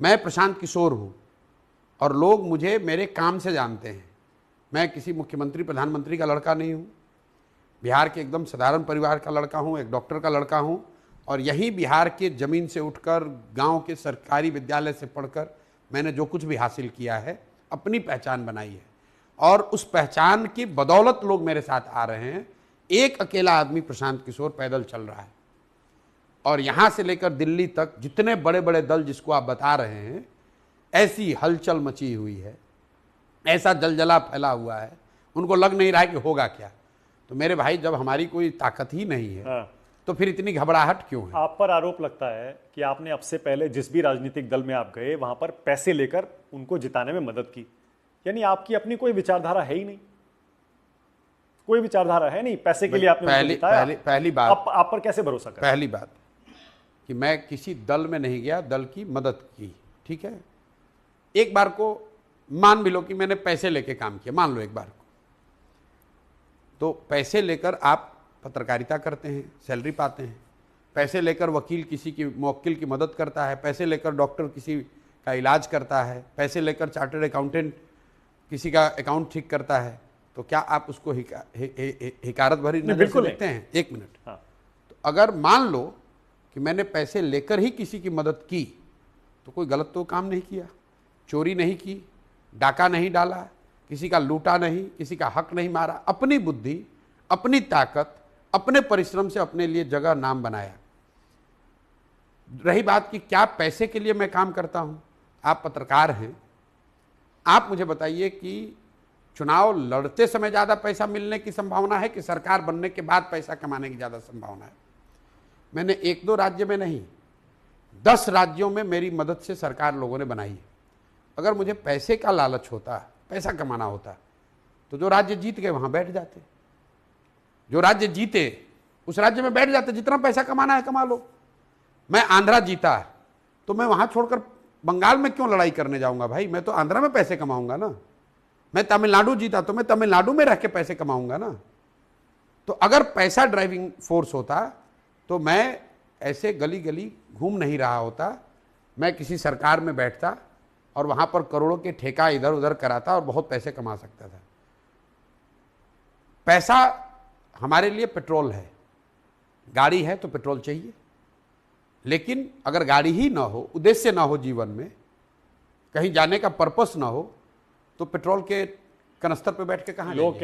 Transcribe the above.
मैं प्रशांत किशोर हूँ और लोग मुझे मेरे काम से जानते हैं। मैं किसी मुख्यमंत्री प्रधानमंत्री का लड़का नहीं हूँ। बिहार के एकदम साधारण परिवार का लड़का हूँ, एक डॉक्टर का लड़का हूँ और यही बिहार के ज़मीन से उठकर गांव के सरकारी विद्यालय से पढ़कर मैंने जो कुछ भी हासिल किया है, अपनी पहचान बनाई है और उस पहचान की बदौलत लोग मेरे साथ आ रहे हैं। एक अकेला आदमी प्रशांत किशोर पैदल चल रहा है और यहाँ से लेकर दिल्ली तक जितने बड़े बड़े दल जिसको आप बता रहे हैं, ऐसी हलचल मची हुई है, ऐसा जलजला फैला हुआ है, उनको लग नहीं रहा है कि होगा क्या। तो मेरे भाई, जब हमारी कोई ताकत ही नहीं है हाँ। तो फिर इतनी घबराहट क्यों है? आप पर आरोप लगता है कि आपने अब से पहले जिस भी राजनीतिक दल में आप गए वहां पर पैसे लेकर उनको जिताने में मदद की, यानी आपकी अपनी कोई विचारधारा है ही नहीं, कोई विचारधारा है नहीं, पैसे के लिए आपने उनको जिताया। पहली बात, आप पर कैसे भरोसा करें? पहली बात कि मैं किसी दल में नहीं गया, दल की मदद की, ठीक है। एक बार को मान भी लो कि मैंने पैसे लेके काम किया, मान लो एक बार को, तो पैसे लेकर आप पत्रकारिता करते हैं, सैलरी पाते हैं, पैसे लेकर वकील किसी की मुवक्किल की मदद करता है, पैसे लेकर डॉक्टर किसी का इलाज करता है, पैसे लेकर चार्टर्ड अकाउंटेंट किसी का अकाउंट ठीक करता है, तो क्या आप उसको हिकारत भरी नजर से देखते हैं? एक मिनट। हाँ। तो अगर मान लो कि मैंने पैसे लेकर ही किसी की मदद की तो कोई गलत तो काम नहीं किया, चोरी नहीं की, डाका नहीं डाला, किसी का लूटा नहीं, किसी का हक नहीं मारा, अपनी बुद्धि, अपनी ताकत, अपने परिश्रम से अपने लिए जगह नाम बनाया। रही बात कि क्या पैसे के लिए मैं काम करता हूं, आप पत्रकार हैं, आप मुझे बताइए कि चुनाव लड़ते समय ज़्यादा पैसा मिलने की संभावना है कि सरकार बनने के बाद पैसा कमाने की ज़्यादा संभावना है? मैंने एक दो राज्य में नहीं, 10 राज्यों में मेरी मदद से सरकार लोगों ने बनाई है। अगर मुझे पैसे का लालच होता, पैसा कमाना होता, तो जो राज्य जीत गए वहां बैठ जाते, जो राज्य जीते उस राज्य में बैठ जाते, जितना पैसा कमाना है कमा लो। मैं आंध्रा जीता तो मैं वहां छोड़कर बंगाल में क्यों लड़ाई करने जाऊंगा भाई? मैं तो आंध्रा में पैसे कमाऊंगा ना। मैं तमिलनाडु जीता तो मैं तमिलनाडु में रह के पैसे कमाऊंगा ना। तो अगर पैसा ड्राइविंग फोर्स होता तो मैं ऐसे गली गली घूम नहीं रहा होता, मैं किसी सरकार में बैठता और वहां पर करोड़ों के ठेका इधर उधर कराता और बहुत पैसे कमा सकता था। पैसा हमारे लिए पेट्रोल है, गाड़ी है तो पेट्रोल चाहिए, लेकिन अगर गाड़ी ही ना हो, उद्देश्य ना हो जीवन में, कहीं जाने का पर्पस ना हो, तो पेट्रोल के कनस्तर पे बैठ के कहाँ लोग